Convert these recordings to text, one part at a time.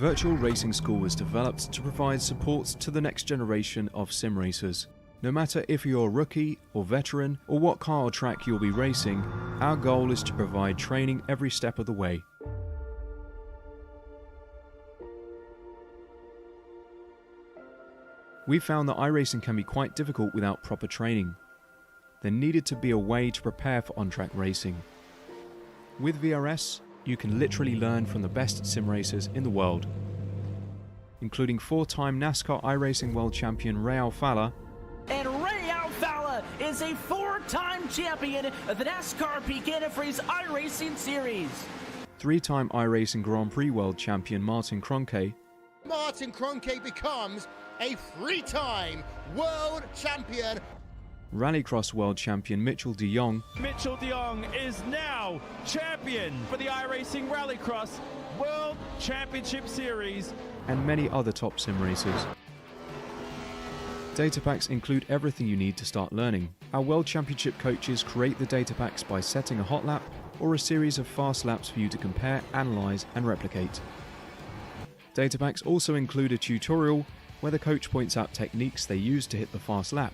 Virtual Racing School was developed to provide support to the next generation of sim racers. No matter if you're a rookie or veteran or what car or track you'll be racing, our goal is to provide training every step of the way. We found that iRacing can be quite difficult without proper training. There needed to be a way to prepare for on-track racing. With VRS, you can literally learn from the best sim racers in the world, including 4-time NASCAR iRacing World Champion Ray Alfala. And Ray Alfala is a 4-time champion of the NASCAR Peak Antifreeze iRacing Series. 3-time iRacing Grand Prix World Champion Martin Kroenke. Martin Kroenke becomes a 3-time world champion. Rallycross World Champion Mitchell de Jong. Mitchell de Jong is now champion for the iRacing Rallycross World Championship Series. And many other top sim racers. Data packs include everything you need to start learning. Our World Championship coaches create the data packs by setting a hot lap or a series of fast laps for you to compare, analyze, and replicate. Data packs also include a tutorial where the coach points out techniques they use to hit the fast lap.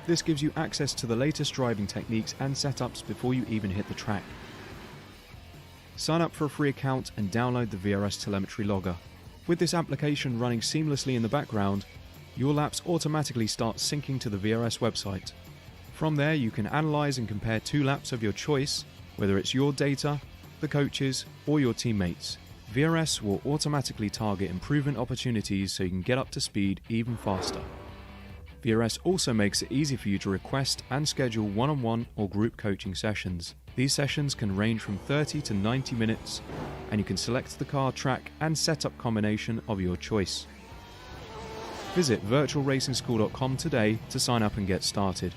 This gives you access to the latest driving techniques and setups before you even hit the track. Sign up for a free account and download the VRS telemetry logger. With this application running seamlessly in the background, your laps automatically start syncing to the VRS website. From there, you can analyze and compare 2 laps of your choice, whether it's your data, the coaches, or your teammates. VRS will automatically target improvement opportunities so you can get up to speed even faster. VRS also makes it easy for you to request and schedule one-on-one or group coaching sessions. These sessions can range from 30 to 90 minutes, and you can select the car, track, and setup combination of your choice. Visit virtualracingschool.com today to sign up and get started.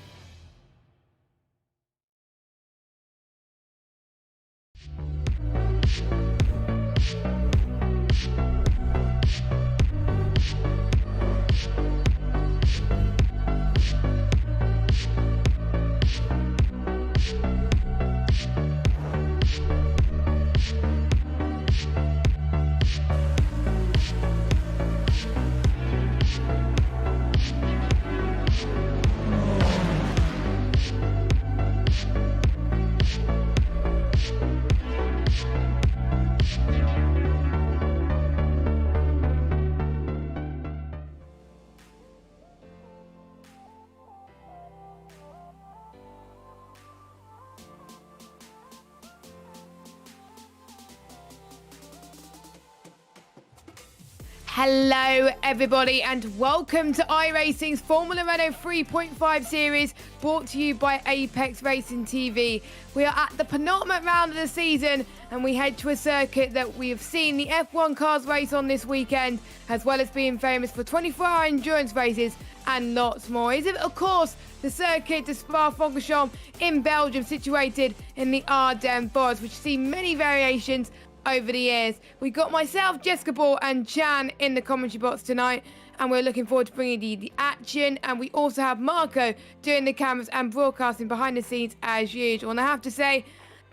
Hello everybody and welcome to iRacing's Formula Renault 3.5 series brought to you by Apex Racing TV. We are at the penultimate round of the season and we head to a circuit that we have seen the F1 cars race on this weekend, as well as being famous for 24-hour endurance races and lots more. Is it, of course, the circuit de Francorchamps in Belgium, situated in the Ardennes Forest, which has seen many variations over the years. We got myself, Jessica Ball and Chan in the commentary box tonight, and we're looking forward to bringing you the action. And we also have Marco doing the cameras and broadcasting behind the scenes as usual. And I have to say,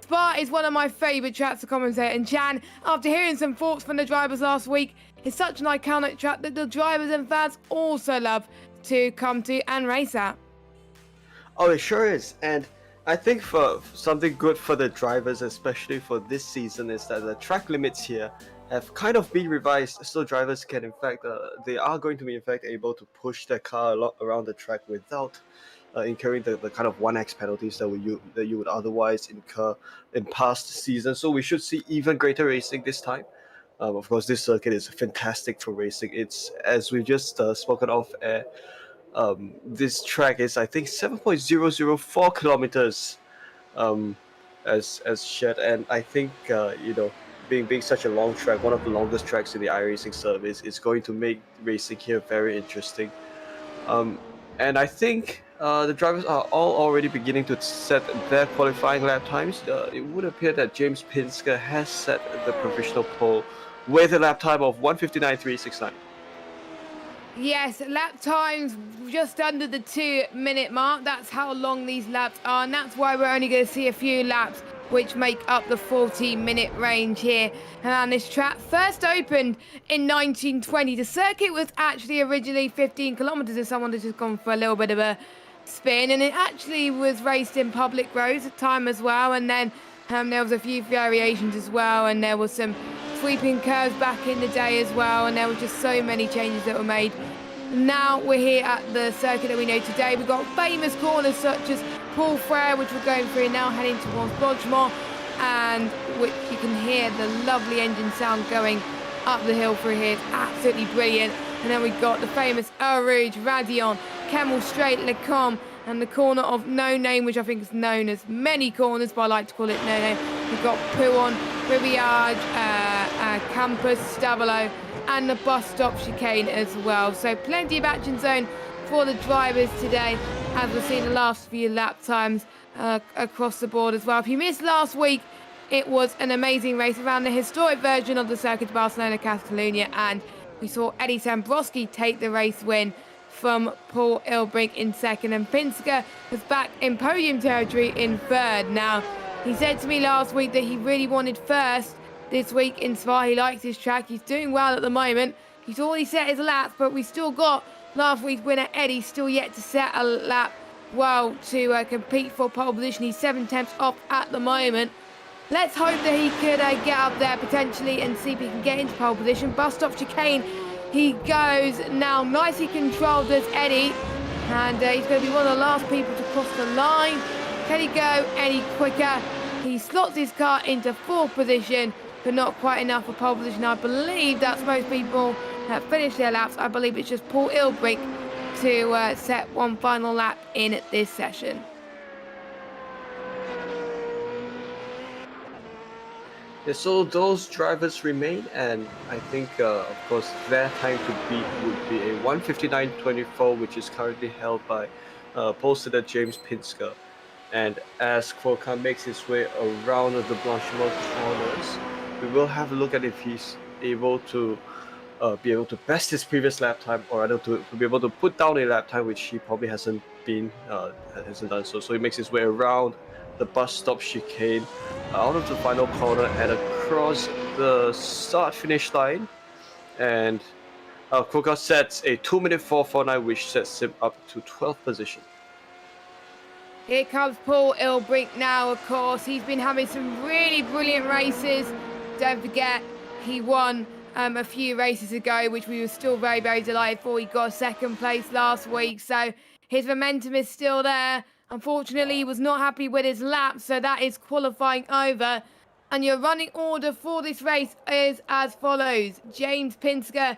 Spa is one of my favourite tracks to commentate, and Chan, after hearing some thoughts from the drivers last week, it's such an iconic track that the drivers and fans also love to come to and race at. Oh, it sure is. And I think for something good for the drivers, especially for this season, is that the track limits here have kind of been revised, so drivers can in fact, they are going to be in fact able to push their car a lot around the track without incurring the kind of 1x penalties that you would otherwise incur in past seasons. So we should see even greater racing this time. Of course, this circuit is fantastic for racing. It's, as we just spoken of, this track is, I think, 7.004 kilometers as shared, and I think you know, being such a long track, one of the longest tracks in the iRacing service, is going to make racing here very interesting. And I think the drivers are all already beginning to set their qualifying lap times. It would appear that James Pinsker has set the provisional pole with a lap time of 1:59.369. Yes, lap times just under the 2-minute mark. That's how long these laps are, and that's why we're only going to see a few laps which make up the 14-minute range here around this track. First opened in 1920. The circuit was actually originally 15 kilometers if someone had just gone for a little bit of a spin, and it actually was raced in public roads at time as well, and then there was a few variations as well, and there was some sweeping curves back in the day as well, and there were just so many changes that were made. Now we're here at the circuit that we know today. We've got famous corners such as Paul Frere, which we're going through now, heading towards Bodgemont, and which you can hear the lovely engine sound going up the hill through here. It's absolutely brilliant. And then we've got the famous Eau Rouge, Radion, Kemmel Straight, Lecombe, and the corner of No Name, which I think is known as many corners, but I like to call it No Name. We've got Pouon, Riviage, Campus, Stabilo, and the bus stop chicane as well. So plenty of action zone for the drivers today, as we've seen the last few lap times across the board as well. If you missed last week, it was an amazing race around the historic version of the Circuit de Barcelona Catalunya, and we saw Eddie Sambrowski take the race win from Paul Ilbrink in second, and Pinsker was back in podium territory in third. Now, he said to me last week that he really wanted first this week in Spa. He likes his track. He's doing well at the moment. He's already set his laps, but we still got last week's winner Eddie still yet to set a lap well to compete for pole position. He's 7/10 off at the moment. Let's hope that he could get up there potentially and see if he can get into pole position. Bus stop chicane, he goes now, nicely controlled as Eddie, and he's going to be one of the last people to cross the line. Can he go any quicker? He slots his car into fourth position, but not quite enough for pole position. I believe that's most people have finished their laps. I believe it's just Paul Ilbrink to set one final lap in this session. Yeah, so those drivers remain, and I think, of course, their time to beat would be a 1:59.24, which is currently held by pole sitter James Pinsker. And as Francorchamps makes his way around the Blanchimont corners, we will have a look at if he's able to be able to best his previous lap time, or rather to be able to put down a lap time, which he probably hasn't done so. So he makes his way around the bus stop chicane, out of the final corner and across the start-finish line, and Francorchamps sets a 2:04.49, which sets him up to 12th position. Here comes Paul Ilbrink now, of course. He's been having some really brilliant races. Don't forget, he won a few races ago, which we were still very, very delighted for. He got second place last week, so his momentum is still there. Unfortunately, he was not happy with his lap, so that is qualifying over. And your running order for this race is as follows. James Pinsker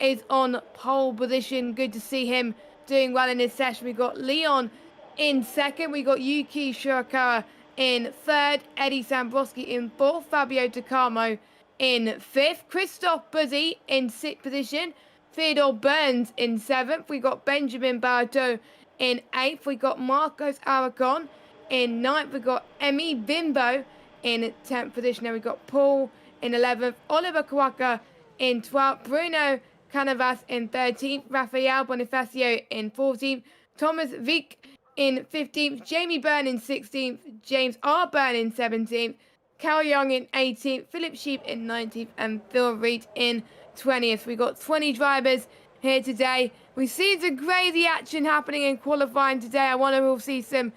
is on pole position. Good to see him doing well in this session. We've got Leon in second. We got Yuki Shirakawa in third. Eddie Sambrowski in fourth. Fabio Tacamo in fifth. Christophe Buzzi in sixth position. Theodore Burns in seventh. We got Benjamin Barato in eighth. We got Marcos Aracon in ninth. We got Emi Bimbo in 10th position. Then we got Paul in 11th. Oliver Kawaka in 12th. Bruno Canavas in 13th. Rafael Bonifacio in 14th. Thomas Vick in 15th. Jamie Byrne in 16th. James R. Byrne in 17th. Cal Young in 18th. Philip Sheep in 19th. And Phil Reed in 20th. We got 20 drivers here today. We see some crazy action happening in qualifying today. I wonder if we'll see some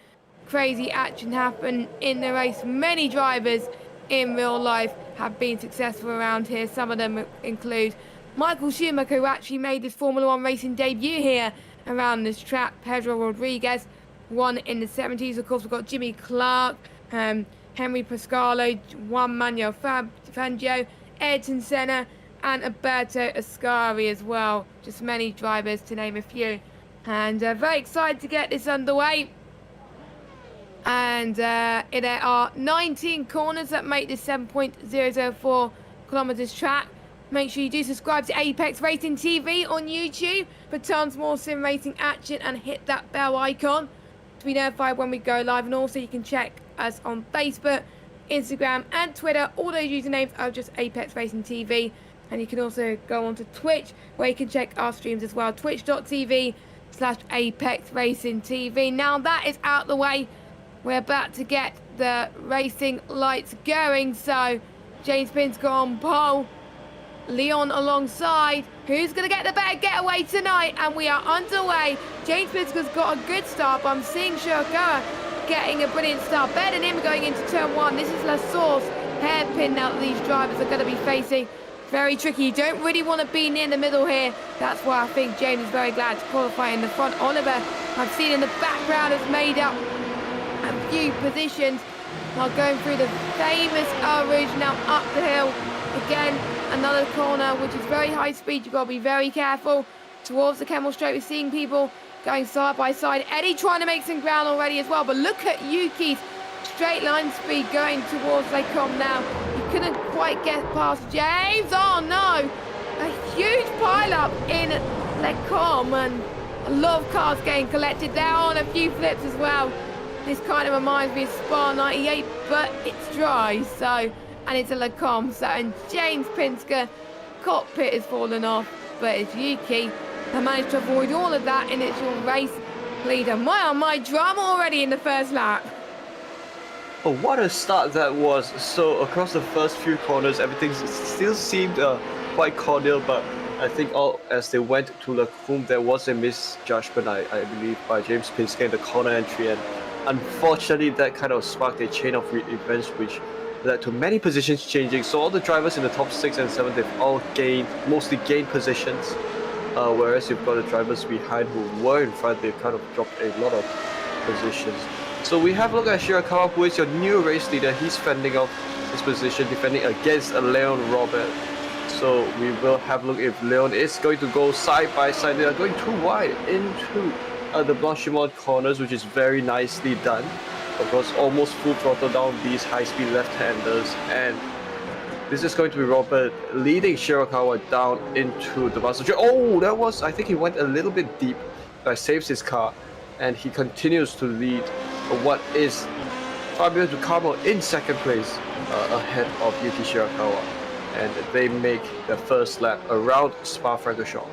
crazy action happen in the race. Many drivers in real life have been successful around here. Some of them include Michael Schumacher, who actually made his Formula One racing debut here around this track. Pedro Rodriguez won in the 70s. Of course, we've got Jimmy Clark, Henry Pascalo, Juan Manuel Fangio, Ayrton Senna, and Alberto Ascari as well. Just many drivers to name a few. And very excited to get this underway. And there are 19 corners that make this 7.004 kilometers track. Make sure you do subscribe to Apex Racing TV on YouTube for tons more sim racing action, and hit that bell icon to be notified when we go live. And also you can check us on Facebook, Instagram and Twitter. All those usernames are just Apex Racing TV. And you can also go on to Twitch, where you can check our streams as well. Twitch.tv/Apex Racing TV. Now that is out the way, we're about to get the racing lights going. So James Pinsker on pole, Leon alongside. Who's going to get the better getaway tonight? And we are underway. James Pinsker's got a good start, but I'm seeing Shirakawa getting a brilliant start. Better than him going into turn 1. This is La Source. Hairpin now that these drivers are going to be facing. Very tricky. You don't really want to be near the middle here. That's why I think James is very glad to qualify in the front. Oliver, I've seen in the background, has made up a few positions. Now going through the famous Rouge, now up the hill. Again, another corner, which is very high speed. You've got to be very careful. Towards the Kemmel Straight, we're seeing people going side by side. Eddie trying to make some ground already as well. But look at Yuki's straight line speed going towards Lecom now. He couldn't quite get past James. Oh no! A huge pile-up in Lecom, and a lot of cars getting collected. They're on a few flips as well. This kind of reminds me of Spa 98, but it's dry, so, and it's a Lecom. So, and James Pinsker, cockpit has fallen off, but it's Yuki that managed to avoid all of that, and it's your race leader. My drama already in the first lap. Oh, what a start that was. So across the first few corners, everything still seemed quite cordial, but I think as they went to Lecom, there was a misjudgment, I believe, by James Pinsker in the corner entry, and unfortunately that kind of sparked a chain of events which led to many positions changing. So all the drivers in the top 6 and 7, they've all mostly gained positions, whereas you've got the drivers behind who were in front, they've kind of dropped a lot of positions. So we have a look at Shirakawa, who is your new race leader. He's fending off his position, defending against Leon Robert. So we will have a look if Leon is going to go side by side. They are going too wide into the Blanchimont corners, which is very nicely done. Of course, almost full throttle down these high-speed left-handers. And this is going to be Robert leading Shirakawa down into the master. Oh, that was, I think he went a little bit deep, but saves his car. And he continues to lead what is Fabio Ducamo in second place ahead of Yuki Shirakawa, and they make the first lap around Spa-Francorchamps.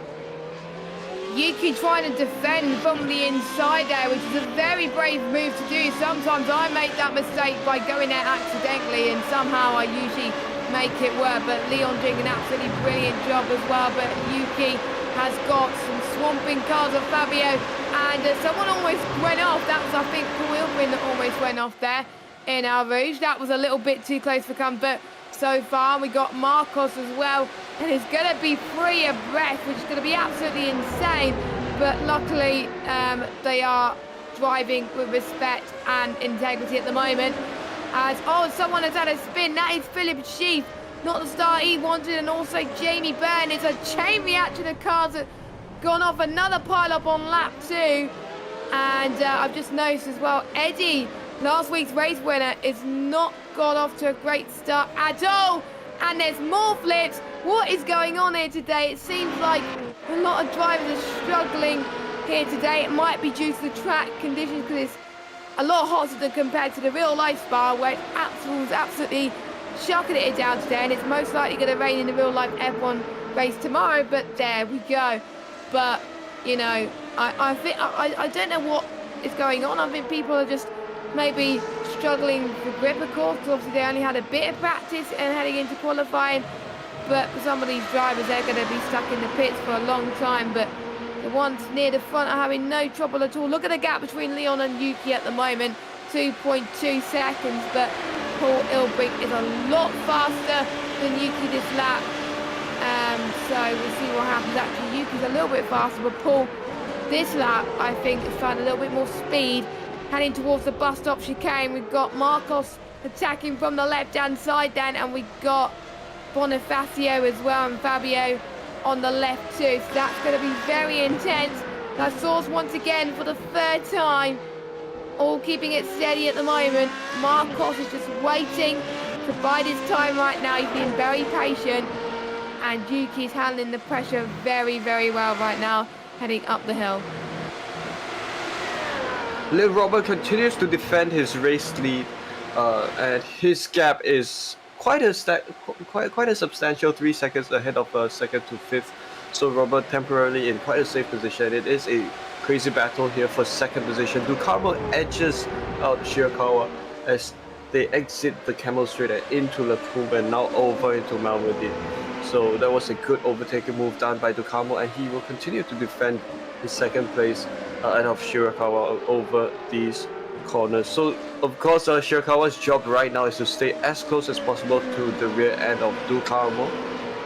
Yuki trying to defend from the inside there, which is a very brave move to do. Sometimes I make that mistake by going there accidentally, and somehow I usually make it work, but Leon doing an absolutely brilliant job as well. But Yuki has got some swamping cars of Fabio, and someone almost went off. That was, I think, Paul Ilbrin that almost went off there in Rouge. That was a little bit too close for comfort so far. We got Marcos as well, and it's going to be free of breath, which is going to be absolutely insane. But luckily, they are driving with respect and integrity at the moment. As, oh, someone has had a spin. That is Philip Sheaf, not the start he wanted, and also Jamie Byrne. It's a chain reaction of cars that gone off. Another pile-up on lap 2. And I've just noticed as well, Eddie, last week's race winner, is not got off to a great start at all. And there's more flips. What is going on here today? It seems like a lot of drivers are struggling here today. It might be due to the track conditions, because it's a lot hotter than compared to the real-life Spa, where it was absolutely chucking it down today, and it's most likely going to rain in the real-life F1 race tomorrow. But there we go. But, you know, I think I don't know what is going on. I think people are just maybe struggling for grip, of course, because obviously they only had a bit of practice and heading into qualifying. But for some of these drivers, they're going to be stuck in the pits for a long time. But the ones near the front are having no trouble at all. Look at the gap between Leon and Yuki at the moment, 2.2 seconds. But Paul Ilbrink is a lot faster than Yuki this lap. So we'll see what happens. Actually, Yuki's a little bit faster, but Paul this lap, I think, is finding a little bit more speed. Heading towards the bus stop chicane, we've got Marcos attacking from the left-hand side then, and we've got Bonifacio as well, and Fabio on the left too. So that's going to be very intense. La Source once again for the third time, all keeping it steady at the moment. Marcos is just waiting to bide his time right now. He's being very patient, and Yuki's handling the pressure very, very well right now, heading up the hill. Lil Robert continues to defend his race lead, and his gap is quite a substantial 3 seconds ahead of second to fifth. So Robert temporarily in quite a safe position. It is a crazy battle here for second position. Ducamo edges out Shirakawa as they exit the Camel Straight and into Le Coulpe and now over into Malmedy. So that was a good overtaking move done by Ducamo, and he will continue to defend his second place ahead of Shirakawa over these corners. So of course Shirakawa's job right now is to stay as close as possible to the rear end of Ducamo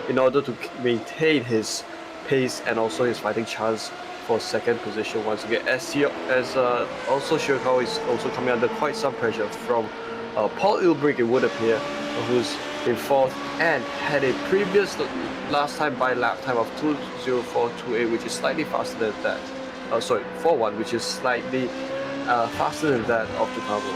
in order to maintain his pace and also his fighting chance for second position once again, as also Shirakawa is also coming under quite some pressure from Paul Ilbrich, it would appear, who's in fourth and had a previous last time by lap time of 2:04.28, which is slightly faster than that. 4:1, which is slightly faster than that of Ducamo.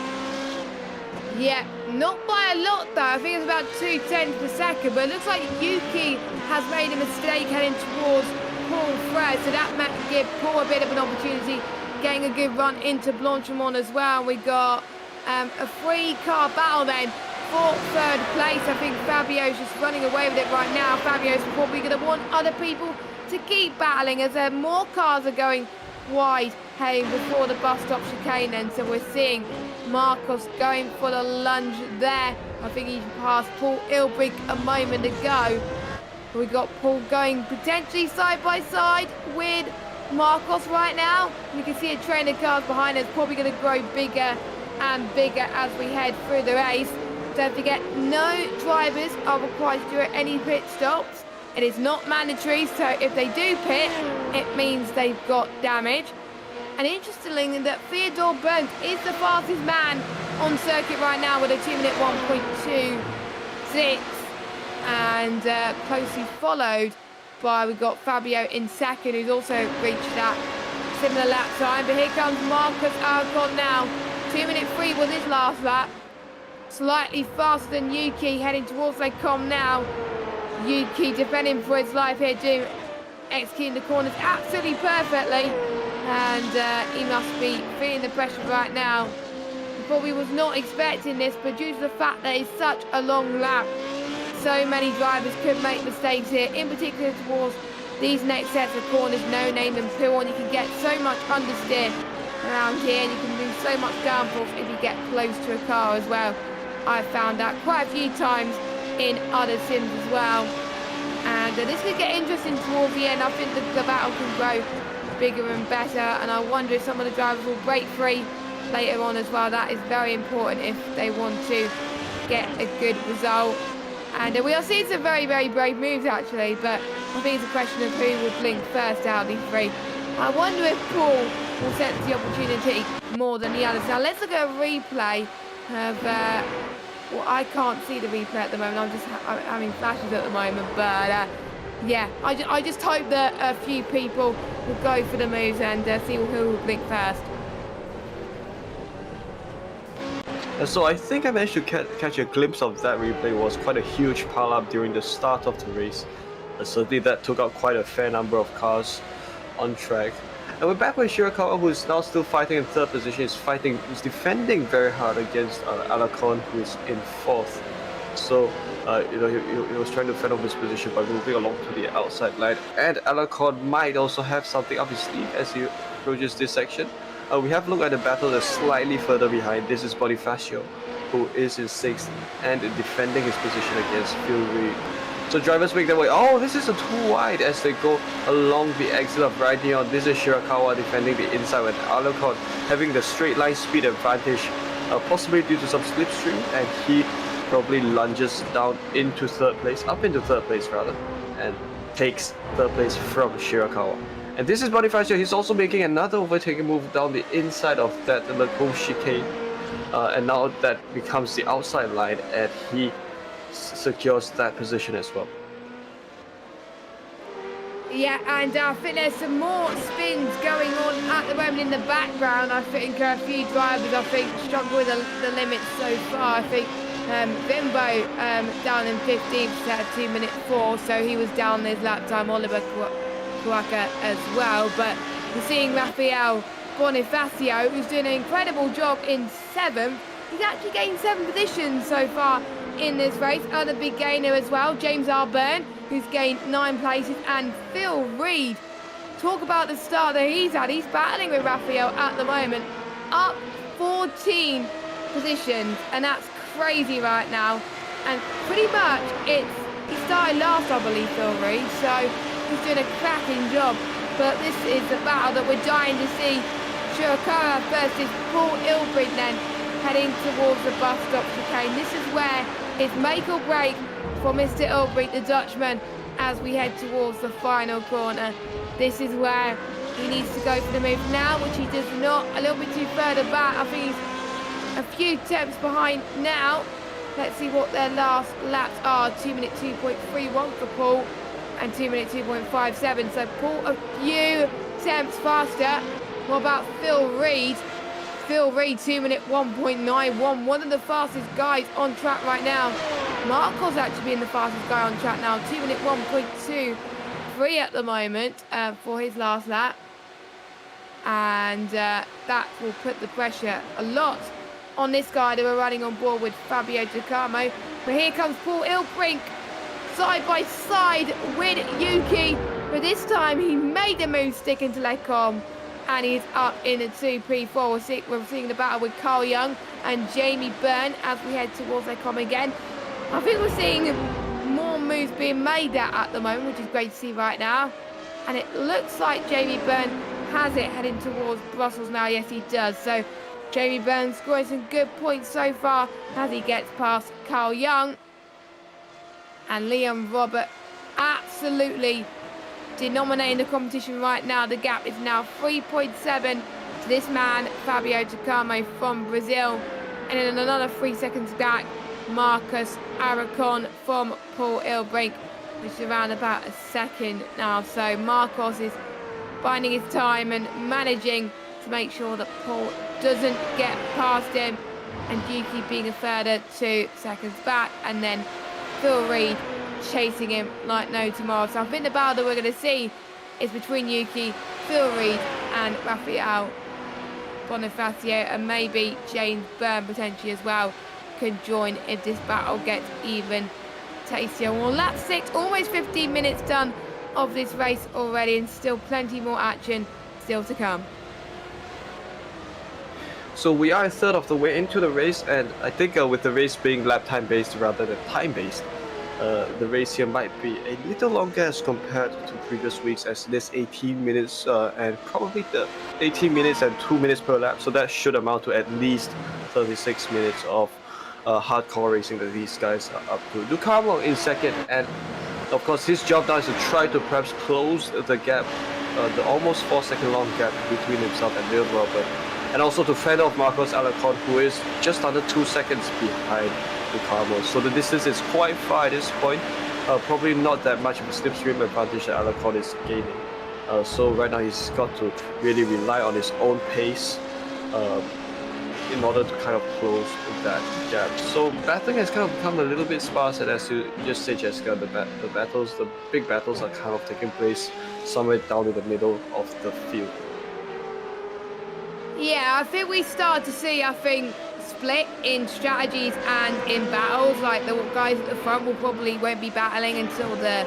Yeah, not by a lot though. I think it's about 2/10 per second, but it looks like Yuki has made a mistake heading towards Paul Fred, so that might give Paul a bit of an opportunity, getting a good run into Blanchimont as well. We got a 3-car battle then for third place. I think Fabio's just running away with it right now. Fabio's probably going to want other people to keep battling as more cars are going wide heading before the bus stop chicane then. So we're seeing Marcos going for the lunge there. I think he passed Paul Ilbrich a moment ago. We got Paul going potentially side by side with Marcos right now. You can see a train of cars behind us, probably going to grow bigger and bigger as we head through the race. Don't forget, no drivers are required to do any pit stops. It is not mandatory, so if they do pit, it means they've got damage. And interestingly, that Theodore Burns is the fastest man on circuit right now with a 2-minute 1.26. And closely followed by, we've got Fabio in second, who's also reached that similar lap time. But here comes Marcus Arcon now. 2-minute 3 was his last lap. Slightly faster than Yuki, heading towards Lecom now. Yuki defending for his life here, doing executing the corners absolutely perfectly. And he must be feeling the pressure right now. He probably was not expecting this, but due to the fact that it's such a long lap, so many drivers could make mistakes here, in particular towards these next sets of corners, No Name and Piron. You can get so much understeer around here, and you can do so much downforce if you get close to a car as well. I've found that quite a few times in other sims as well. And this could get interesting towards the end. I think the battle can grow bigger and better, and I wonder if some of the drivers will break free later on as well. That is very important if they want to get a good result. And we are seeing some very, very brave moves actually, but I think it's a question of who will blink first out of these three. I wonder if Paul will sense the opportunity more than the others. Now let's look at a replay of, well, I can't see the replay at the moment. I'm just having flashes at the moment, but yeah, I just hope that a few people will go for the moves and see who will blink first. So I think I managed to catch a glimpse of that replay. It was quite a huge pile-up during the start of the race. Certainly that took out quite a fair number of cars on track. And we're back with Shirakawa, who is now still fighting in third position. He's defending very hard against Alacon, who is in fourth. So you know, he was trying to fend off his position by moving along to the outside line. And Alacon might also have something up his sleeve as he approaches this section. We have looked at the battle that's slightly further behind. This is Bonifacio, who is in sixth and defending his position against Phil Reed. So drivers make their way. Oh, this is a too wide as they go along the exit of Radion. This is Shirakawa defending the inside with Alacon having the straight line speed advantage, possibly due to some slipstream, and he probably lunges down into third place, up into third place rather, and takes third place from Shirakawa. And this is Bonifacio. He's also making another overtaking move down the inside of that Lecom chicane, and now that becomes the outside line, and he secures that position as well. Yeah, and I think there's some more spins going on at the moment in the background. I think a few drivers, struggle with the limits so far. I think Bimbo down in 15th at 2-minute 4, so he was down this lap time. Oliver Kawaka as well, but we're seeing Rafael Bonifacio, who's doing an incredible job in 7th. He's actually gained 7 positions so far in this race. Other big gainer as well, James Arburn, who's gained 9 places, and Phil Reed. Talk about the start that he's had. He's battling with Rafael at the moment, up 14 positions, and that's crazy right now. And pretty much he started last, I believe, Phil Reed, so he's doing a cracking job. But this is the battle that we're dying to see. Shirakawa versus Paul Ilbrink then, heading towards the bus stop chicane. This is where it's make or break for Mr. Ilbrink, the Dutchman, as we head towards the final corner. This is where he needs to go for the move now, which he does not. A little bit too further back. I think he's a few temps behind now. Let's see what their last laps are. 2 minute 2.31 for Paul and 2 minute 2.57. So Paul a few temps faster. What about Phil Reed? Phil Reed 2 minute 1.91. One of the fastest guys on track right now. Marco's actually being the fastest guy on track now. 2 minute 1.23 at the moment for his last lap. And that will put the pressure a lot on this guy that we're running on board with Fabio Giacomo. But here comes Paul Ilbrink side by side with Yuki. But this time he made the move sticking to Lecom. And he's up in the 2P4. We're seeing the battle with Carl Young and Jamie Byrne as we head towards Lecom again. I think we're seeing more moves being made at the moment, which is great to see right now. And it looks like Jamie Byrne has it heading towards Brussels now. Yes, he does. So Jamie Byrne scoring some good points so far as he gets past Carl Young. And Liam Robert absolutely denominating the competition right now. The gap is now 3.7 to this man, Fabio Giacomo from Brazil. And then another 3 seconds back, Marcus Aracon from Paul Ilbrink, which is around about a second now. So Marcos is biding his time and managing to make sure that Paul doesn't get past him. And Yuki being a further 2 seconds back. And then Phil Reed chasing him like no tomorrow. So I think the battle that we're going to see is between Yuki, Phil Reed and Rafael Bonifacio, and maybe James Byrne potentially as well can join if this battle gets even tastier. Well, lap 6, almost 15 minutes done of this race already, and still plenty more action still to come. So we are a third of the way into the race, and I think with the race being lap time based rather than time based, the race here might be a little longer as compared to previous weeks, as it is 18 minutes and probably the 18 minutes and 2 minutes per lap, so that should amount to at least 36 minutes of hardcore racing that these guys are up to. Ducamo in second, and of course his job now is to try to perhaps close the gap, the almost 4 second long gap between himself and Neil Robert, and also to fend off Marcos Alacon, who is just under 2 seconds behind Ducamo. So the distance is quite far at this point. Probably not that much of a slipstream advantage that Alacon is gaining. So right now he's got to really rely on his own pace in order to kind of close that gap. So battling has kind of become a little bit sparse, and as you just said, Jessica, the big battles are kind of taking place somewhere down in the middle of the field. Yeah, I think we start to see, split in strategies and in battles. Like the guys at the front won't be battling until the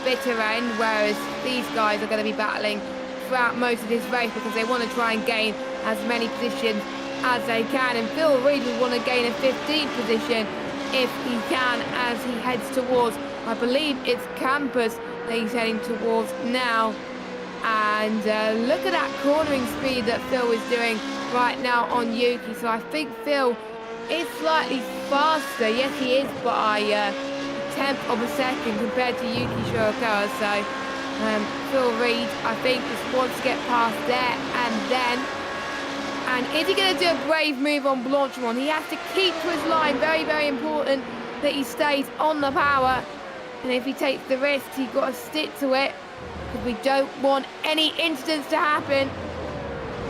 bitter end, whereas these guys are going to be battling throughout most of this race because they want to try and gain as many positions as they can. And Phil Reed will want to gain a 15th position if he can, as he heads towards, I believe it's Campus that he's heading towards now. And look at that cornering speed that Phil is doing right now on Yuki. So I think Phil is slightly faster. Yes, he is by a tenth of a second compared to Yuki Shirakawa. So Phil Reed, I think, just wants to get past there and then. And is he going to do a brave move on Blanchimont? He has to keep to his line. Very, very important that he stays on the power. And if he takes the risk, he's got to stick to it, because we don't want any incidents to happen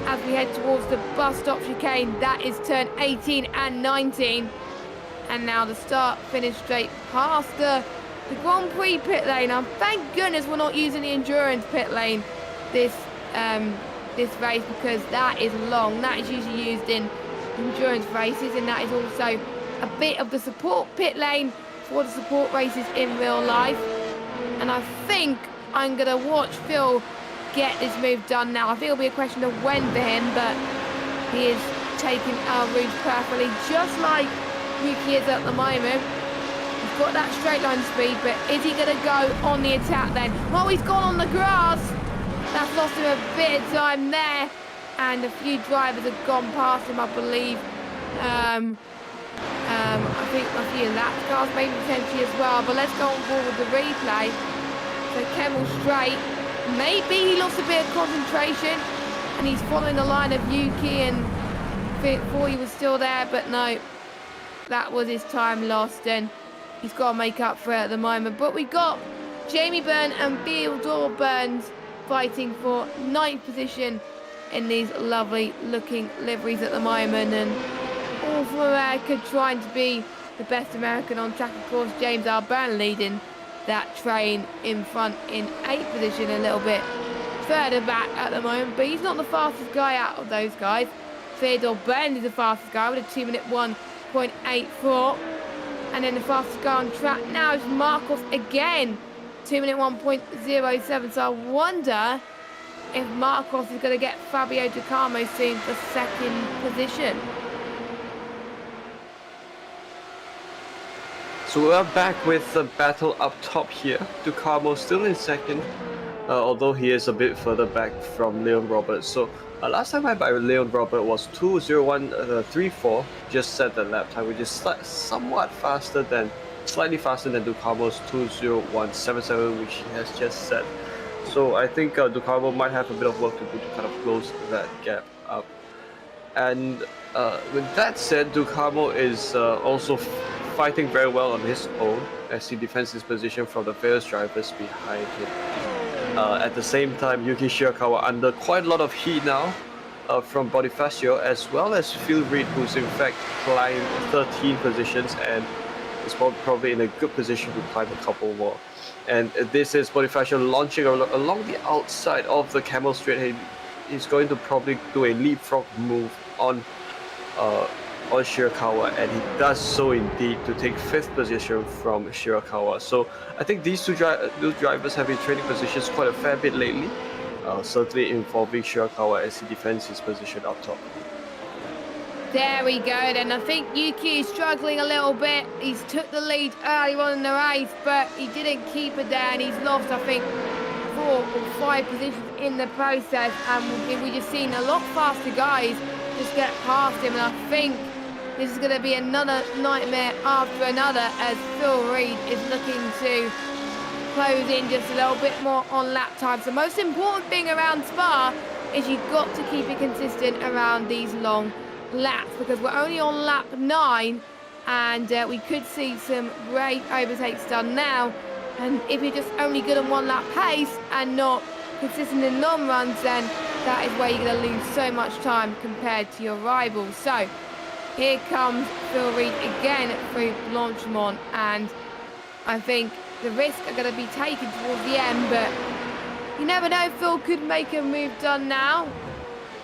as we head towards the bus stop chicane. That is turn 18 and 19. And now the start-finish straight past the Grand Prix pit lane. And thank goodness we're not using the endurance pit lane this race, because that is long. That is usually used in endurance races, and that is also a bit of the support pit lane for the support races in real life. And I think I'm going to watch Phil get this move done now. I think it'll be a question of when for him, but he is taking our route perfectly, just like Yuki is at the moment. He's got that straight line speed, but is he going to go on the attack then? Oh, he's gone on the grass. That's lost him a bit of time there. And a few drivers have gone past him, I believe. I think a few lap cars maybe potentially as well. But let's go on board with the replay. So Kemmel straight. Maybe he lost a bit of concentration. And he's following the line of Yuki and thought he was still there. But no, that was his time lost. And he's got to make up for it at the moment. But we got Jamie Byrne and Theodore Burns fighting for 9th position in these lovely looking liveries at the moment, and all from America trying to be the best American on track. Of course, James R. Byrne leading that train in front in 8th position, a little bit further back at the moment, but he's not the fastest guy out of those guys. Theodore Byrne is the fastest guy with a 2-minute 1.84, and then the fastest guy on track now is Marcos again, 2-minute 1.07. So I wonder if Marcos is going to get Fabio Ducamo soon for 2nd position. So we're back with the battle up top here. Ducamo still in 2nd, although he is a bit further back from Leon Roberts. So last time I by Leon Roberts was 2:01.34, just set the lap time, which is somewhat faster than, slightly faster than Ducamo's 2:01.77, which he has just set. So I think Ducamo might have a bit of work to do to kind of close that gap up. And with that said, Ducamo is also fighting very well on his own as he defends his position from the various drivers behind him. At the same time, Yuki Shirakawa under quite a lot of heat now from Bonifacio, as well as Phil Reed, who's in fact climbed 13 positions and is probably in a good position to climb a couple more. And this is Bonifacio launching along the outside of the Camel Straight. He's going to probably do a leapfrog move on Shirakawa, and he does so indeed to take 5th position from Shirakawa. So I think these two drivers have been trading positions quite a fair bit lately, certainly involving Shirakawa as he defends his position up top. There we go then. I think Yuki is struggling a little bit. He's took the lead early on in the race, but he didn't keep it there, and he's lost, I think, 4 or 5 positions in the process. And we've just seen a lot faster guys just get past him, and I think this is going to be another nightmare after another as Phil Reed is looking to close in just a little bit more on lap time. So the most important thing around Spa is you've got to keep it consistent around these long laps, because we're only on lap 9 and we could see some great overtakes done now. And if you're just only good on 1 lap pace and not consistent in long runs, then that is where you're going to lose so much time compared to your rivals. So here comes Phil Reed again through Blanchimont, and I think the risks are going to be taken towards the end, but you never know, Phil could make a move done now.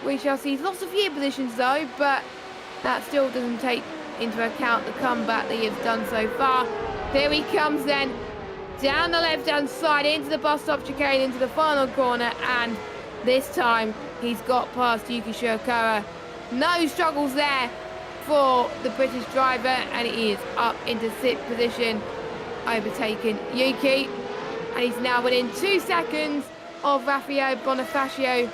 We shall see. He's lost a few positions though, but that still doesn't take into account the comeback that he has done so far. Here he comes then, down the left-hand side, into the bus stop chicane, into the final corner, and this time he's got past Yuki Shirakawa. No struggles there for the British driver, and he is up into 6th position, overtaking Yuki, and he's now within 2 seconds of Rafael Bonifacio,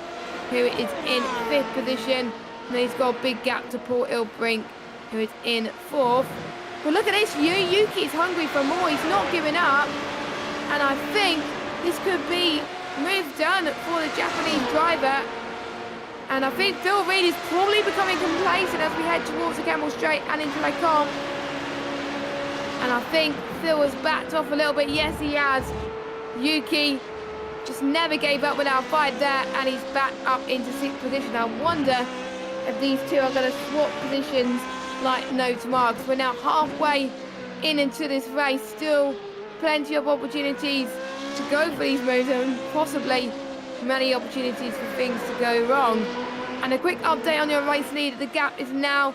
who is in 5th position, and he's got a big gap to Paul Ilbrink, who is in 4th. But look at this, Yuki's hungry for more, he's not giving up, and I think this could be move done for the Japanese driver. And I think Phil Reed is probably becoming complacent as we head towards the Camel Straight and into Les Combes. And I think Phil has backed off a little bit. Yes, he has. Yuki just never gave up without a fight there, and he's back up into 6th position. I wonder if these two are going to swap positions like no tomorrow, because we're now halfway into this race. Still plenty of opportunities to go for these moves, and possibly many opportunities for things to go wrong. And a quick update on your race lead. The gap is now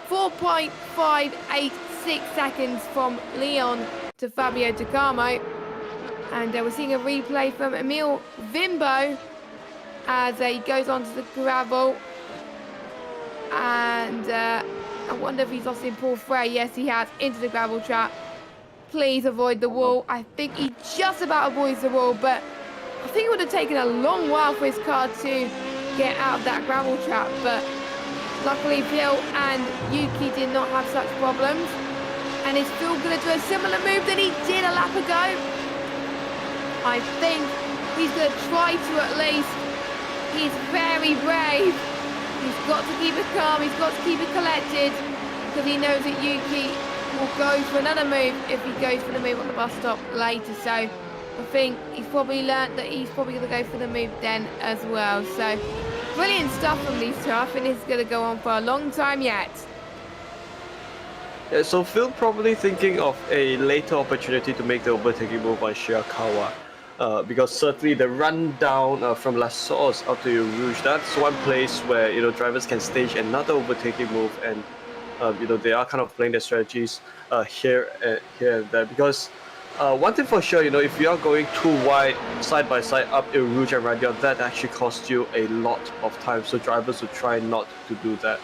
4.586 seconds from Leon to Fabio Ducamo. And we're seeing a replay from Emil Vimbo as he goes onto the gravel. And I wonder if he's lost in Paul Frey. Yes, he has. Into the gravel trap. Please avoid the wall. I think he just about avoids the wall, but I think it would have taken a long while for his car to get out of that gravel trap. But luckily, Phil and Yuki did not have such problems. And is Phil going to do a similar move that he did a lap ago? I think he's going to try to at least. He's very brave. He's got to keep it calm. He's got to keep it collected because he knows that Yuki will go for another move if he goes for the move on the bus stop later. So I think he's probably learnt that he's probably going to go for the move then as well. So brilliant stuff from these two. I think this is going to go on for a long time yet. Yeah, so Phil probably thinking of a later opportunity to make the overtaking move on Shirakawa. Because certainly the run down from La Source up to Rouge, that's one place where drivers can stage another overtaking move, and they are kind of playing their strategies here and there. Because one thing for sure, if you are going too wide side by side up to Rouge and Radion, that actually costs you a lot of time. So drivers will try not to do that.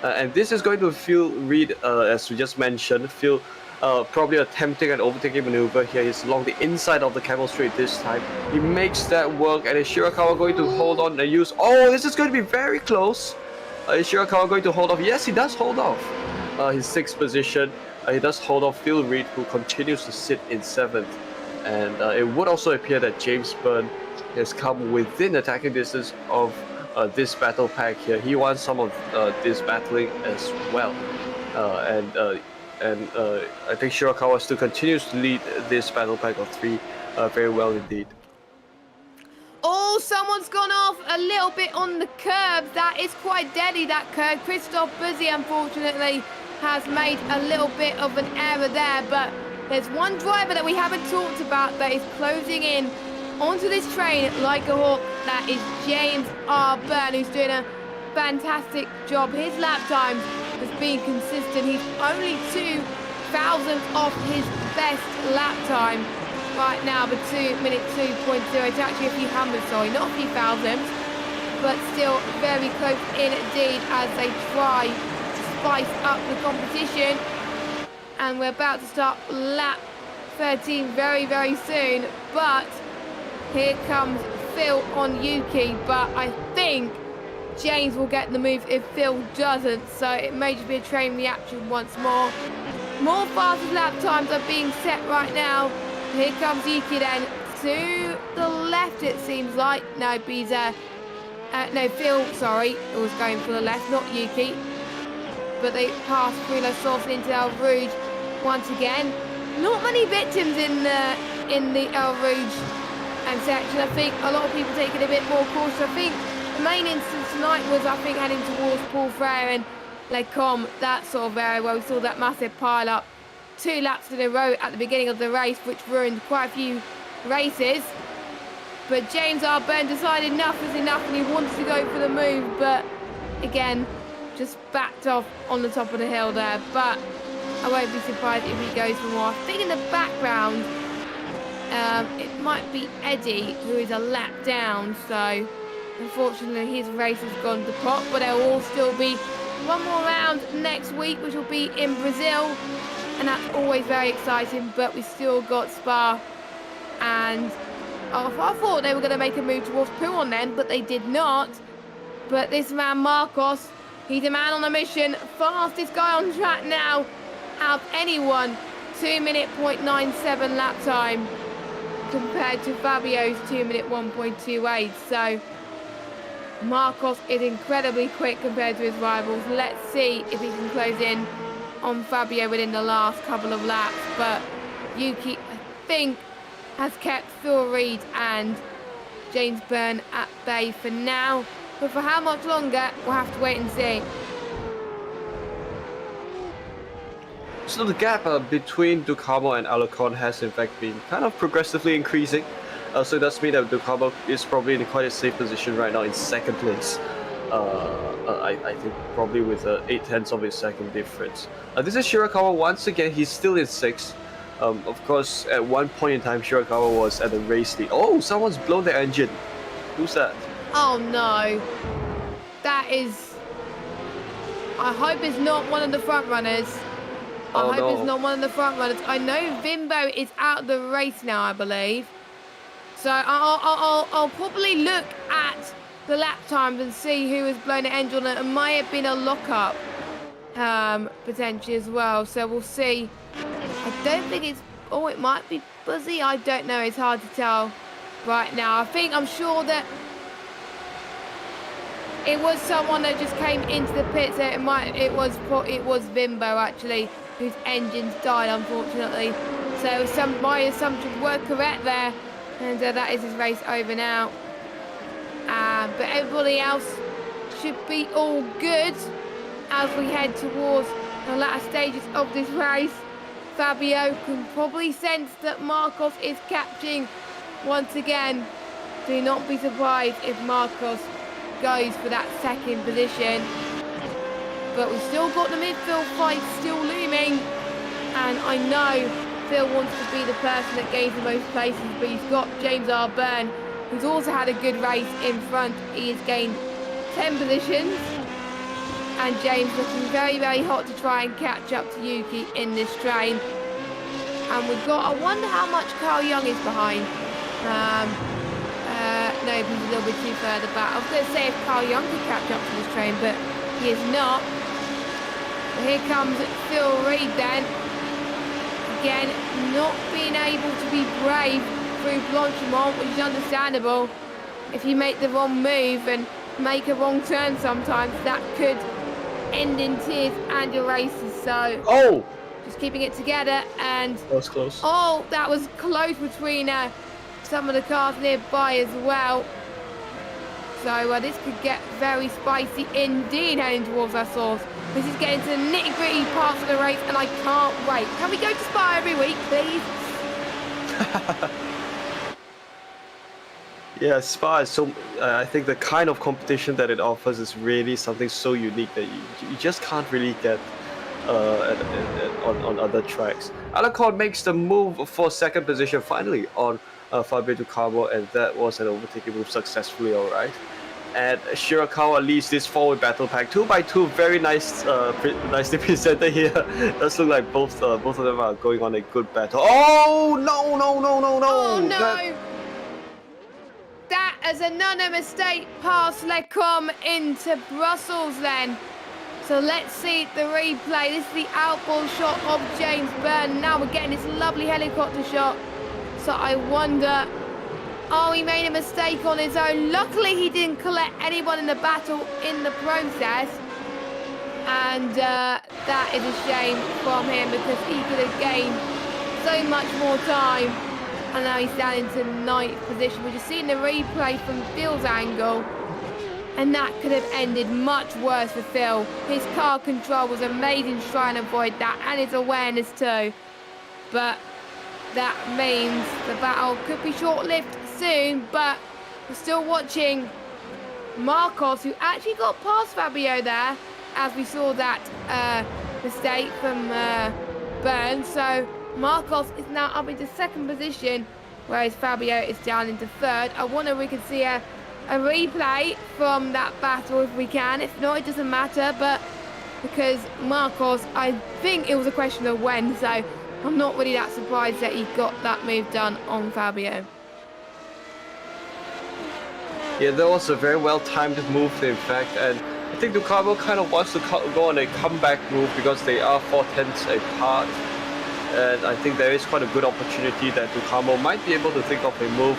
And this is going to Phil Reed, as we just mentioned. Phil probably attempting an overtaking maneuver here. He's along the inside of the Camel Straight this time. He makes that work, and is Shirakawa going to hold on and use... Oh, this is going to be very close. Is Shirakawa going to hold off? Yes, he does hold off. His 6th position. He does hold off Phil Reed, who continues to sit in 7th. And it would also appear that James Byrne has come within attacking distance of this battle pack here. He wants some of this battling as well. And I think Shirakawa still continues to lead this battle pack of 3 very well indeed. Oh, someone's gone off a little bit on the curb. That is quite deadly, that curb. Christophe Buzzi, unfortunately, has made a little bit of an error there. But there's one driver that we haven't talked about that is closing in onto this train like a hawk. That is James R. Byrne, who's doing a fantastic job. His lap times has been consistent. He's only 2 thousandths off his best lap time right now, but 2 minute 2.0. It's actually a few hundredths, sorry, not a few thousandths, but still very close indeed as they try to spice up the competition. And we're about to start lap 13 very, very soon, but here comes Phil on Yuki, but I think James will get the move if Phil doesn't, so it may just be a train reaction once more. More fastest lap times are being set right now. Here comes Yuki then, to the left it seems like. No, no, Phil, sorry, it was going for the left, not Yuki. But they pass through La Source into El Rouge once again. Not many victims in the El Rouge section. I think a lot of people take it a bit more cautious. I think the main instance tonight was, I think, heading towards Paul Frere and Lecombe, that sort of area where we saw that massive pile-up 2 laps in a row at the beginning of the race, which ruined quite a few races. But James R. Byrne decided enough was enough and he wanted to go for the move, but again, just backed off on the top of the hill there. But I won't be surprised if he goes for more. I think in the background, it might be Eddie, who is a lap down, so unfortunately his race has gone to pot, but there will still be one more round next week, which will be in Brazil, and that's always very exciting. But we still got Spa, and I thought they were going to make a move towards Pouhon then, but they did not. But this man Marcos, he's a man on a mission, fastest guy on track now out of anyone. 2 minute 0.97 lap time compared to Fabio's 2 minute 1.28. So Marcos is incredibly quick compared to his rivals. Let's see if he can close in on Fabio within the last couple of laps. But Yuki, I think, has kept Phil Reed and James Byrne at bay for now. But for how much longer, we'll have to wait and see. So the gap between Ducamo and Alarcon has in fact been kind of progressively increasing. So it does mean that Ducamo is probably in quite a safe position right now in 2nd place. I think probably with 8/10 of a second difference. This is Shirakawa once again. He's still in 6th. Of course, at one point in time, Shirakawa was at the race lead. Oh, someone's blown their engine. Who's that? Oh no, that is... I hope it's not one of the front runners. I hope it's not one of the front runners. I know Vimbo is out of the race now, I believe. So I'll probably look at the lap times and see who has blown the engine on it. It might have been a lockup, potentially as well. So we'll see. I don't think it's... Oh, it might be Buzzy. I don't know. It's hard to tell right now. I'm sure that it was someone that just came into the pit. So it was Vimbo actually, whose engines died, unfortunately. So my assumptions were correct there, and that is his race over now. But everybody else should be all good as we head towards the latter stages of this race. Fabio can probably sense that Marcos is catching once again. Do not be surprised if Marcos goes for that second position. But we've still got the midfield fight still looming. And I know Phil wants to be the person that gains the most places, but he's got James R. Byrne, who's also had a good race in front. He has gained 10 positions. And James looking very, very hot to try and catch up to Yuki in this train. And we've got, I wonder how much Carl Young is behind. No, he's a little bit too further back. I was going to say if Carl Young could catch up to this train, but he is not. But here comes Phil Reed then. Again, not being able to be brave through Blanchimont, which is understandable. If you make the wrong move and make a wrong turn sometimes, that could end in tears and your races. So just keeping it together, and that was close. Oh, that was close between some of the cars nearby as well. So this could get very spicy indeed heading towards our source. This is getting to the nitty-gritty parts of the race, and I can't wait. Can we go to Spa every week, please? Yeah, Spa is so... I think the kind of competition that it offers is really something so unique that you just can't really get on other tracks. Alarcon makes the move for second position finally on Fabio Ducamo, and that was an overtaking move successfully, alright. And Shirakawa leads this forward battle pack 2x2. Very nice, nicely presented here. Does look like both of them are going on a good battle. Oh no! Oh no! That is another mistake past Lecom into Brussels then. So let's see the replay. This is the outboard shot of James Byrne. Now we're getting this lovely helicopter shot. So I wonder, he made a mistake on his own. Luckily he didn't collect anyone in the battle in the process. And that is a shame from him, because he could have gained so much more time. And now he's down into 9th position. We're just seeing the replay from Phil's angle. And that could have ended much worse for Phil. His car control was amazing to try and avoid that, and his awareness too. But that means the battle could be short-lived soon, but we're still watching Marcos, who actually got past Fabio there, as we saw that mistake from Byrne. So Marcos is now up into 2nd position, whereas Fabio is down into 3rd. I wonder if we can see a replay from that battle if we can. If not, it doesn't matter, but because Marcos, I think it was a question of when, so I'm not really that surprised that he got that move done on Fabio. Yeah, that was a very well-timed move, in fact, and I think Ducamo kind of wants to go on a comeback move because they are 4/10 apart, and I think there is quite a good opportunity that Ducamo might be able to think of a move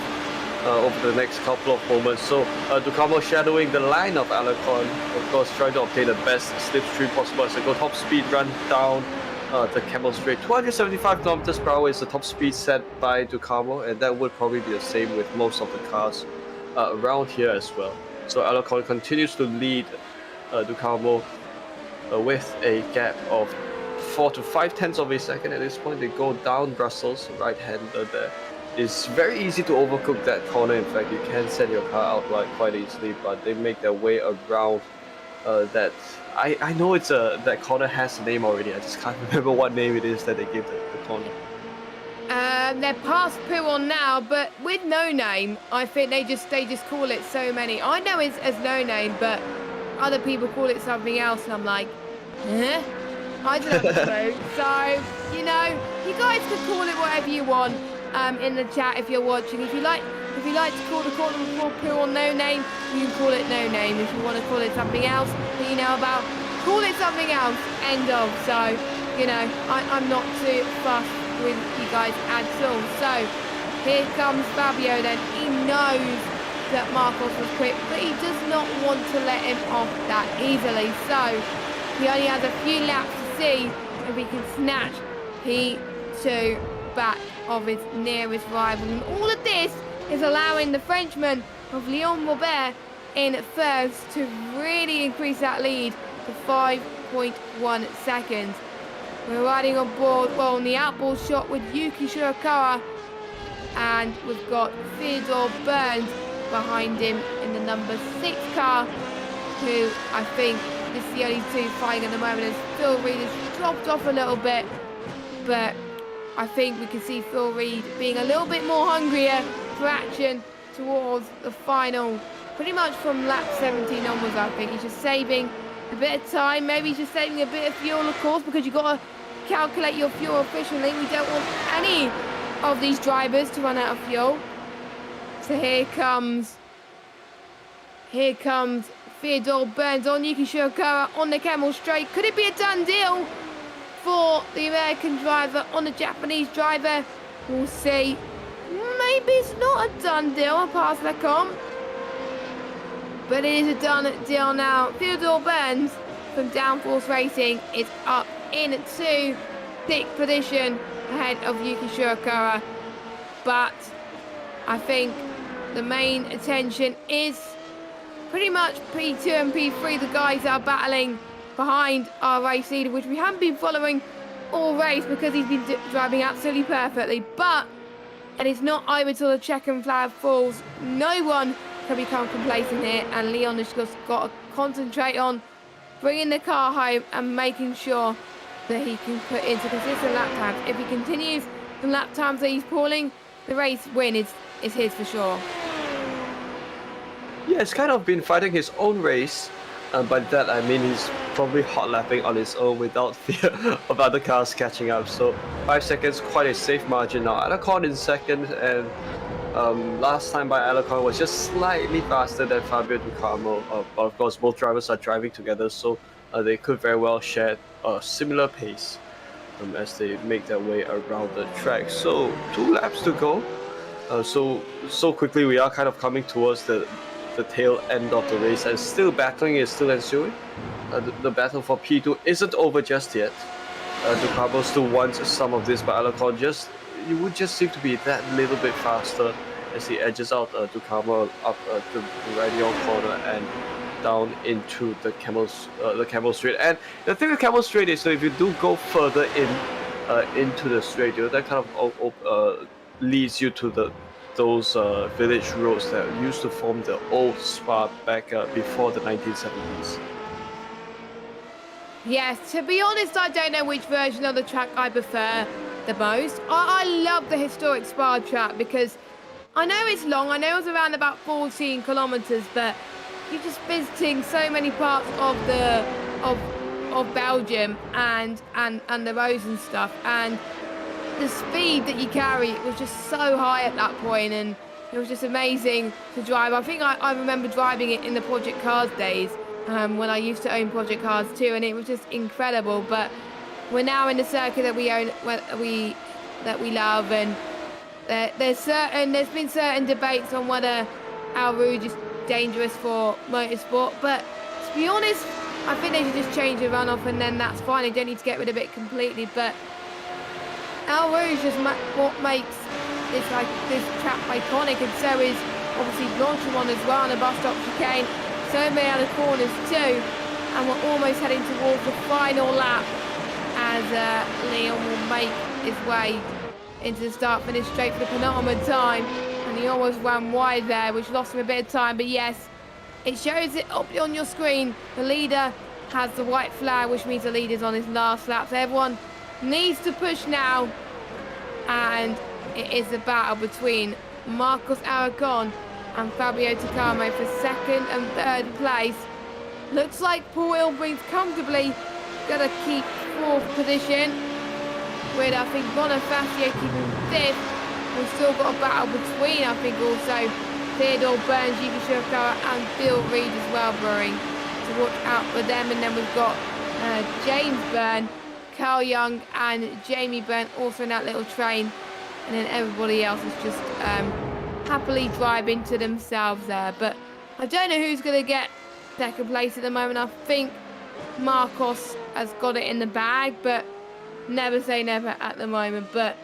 over the next couple of moments. So Ducamo shadowing the line of Alarcon, of course trying to obtain the best slipstream possible as they go top speed run down the Camel Straight. 275 kilometers per hour is the top speed set by Ducamo, and that would probably be the same with most of the cars around here as well. So Alarcon continues to lead Ducamo with a gap of 4 to 5/10 of a second at this point. They go down Brussels, right-hander there. It's very easy to overcook that corner. In fact, you can send your car out like quite easily, but they make their way around that. I know it's that corner has a name already. I just can't remember what name it is that they give the corner. They're past Pouon now, but with no name. I think they just call it so many. I know it's as no name, but other people call it something else, and I'm like, I don't have a clue. So, you know, you guys can call it whatever you want in the chat if you're watching. If you like to call the corner before poo or no name, you can call it no name. If you want to call it something else that you know about, call it something else. End of. So, you know, I'm not too fussed with you guys at all. So, here comes Fabio then. He knows that Marcos was quick, but he does not want to let him off that easily. So, he only has a few laps to see if he can snatch P2 back of his nearest rival. And all of this is allowing the Frenchman of Leon Robert in first to really increase that lead to 5.1 seconds. We're riding on board, well, on the outboard shot with Yuki Shirakawa, and we've got Theodore Burns behind him in the number 6 car, who I think this is the only two fighting at the moment, as Phil Reed has dropped off a little bit, but I think we can see Phil Reed being a little bit more hungrier for action towards the final, pretty much from lap 17 onwards. I think he's just saving a bit of time, maybe he's just saving a bit of fuel, of course, because you've got to calculate your fuel efficiently. We don't want any of these drivers to run out of fuel. So here comes Theodore Burns on Yuki Shirakawa on the Camel Straight. Could it be a done deal for the American driver on the Japanese driver? We'll see. Maybe it's not a done deal, I'll pass Lecombe. But it is a done deal now. Theodore Burns from Downforce Racing is up into 6th position ahead of Yuki Shirakawa. But I think the main attention is pretty much P2 and P3, the guys that are battling behind our race leader, which we haven't been following all race because he's been driving absolutely perfectly. But it is not over till the checkered flag falls. No one can become complacent here, and Leon has just got to concentrate on bringing the car home and making sure that he can put into consistent lap times. If he continues the lap times that he's pulling, the race win is his for sure. Yeah, it's kind of been fighting his own race. By that I mean he's probably hot lapping on his own without fear of other cars catching up. So 5 seconds, quite a safe margin now. Alarcon in second, and last time by Alarcon was just slightly faster than Fabio Ducamo. But of course both drivers are driving together, so they could very well share a similar pace as they make their way around the track. So 2 laps to go. So quickly we are kind of coming towards the tail end of the race, and still battling is still ensuing. The battle for P2 isn't over just yet. Ducamo still wants some of this, but Alarcon you would just seem to be that little bit faster as he edges out Ducamo up the radial corner and down into the Camel Straight. And the thing with Camel Straight is, so if you do go further into the straight, that kind of leads you to those village roads that used to form the old Spa back before the 1970s. Yes, to be honest, I don't know which version of the track I prefer the most. I love the historic Spa track because I know it's long. I know it's around about 14 kilometers, but you're just visiting so many parts of Belgium and the roads and stuff, and the speed that you carry was just so high at that point, and it was just amazing to drive. I think I remember driving it in the Project Cars days when I used to own Project Cars too, and it was just incredible. But we're now in the circuit that we own, that we love, and there's been certain debates on whether Al Rouge is dangerous for motorsport, but to be honest, I think they should just change the runoff, and then that's fine. They don't need to get rid of it completely. But Al Rouge is what makes this track iconic, and so is obviously Blanchimont as well, on the bus stop chicane. So many other corners too, and we're almost heading towards the final lap as Leon will make his way into the start-finish straight for the penultimate time, and he almost ran wide there, which lost him a bit of time. But yes, it shows it up on your screen. The leader has the white flag, which means the leader's on his last lap. So everyone needs to push now, and it is a battle between Marcos Aragon and Fabio Ducamo for second and third place. Looks like Paul Ilbrings comfortably going to keep 4th position, with I think Bonifacio keeping 5th. We've still got a battle between, I think, also Theodore Burns, Yuki Shirakawa and Bill Reed as well brewing. So watch out for them. And then we've got James Byrne, Carl Young and Jamie Byrne also in that little train. And then everybody else is just happily driving to themselves there. But I don't know who's going to get 2nd place at the moment. I think Marcos has got it in the bag, but never say never at the moment. But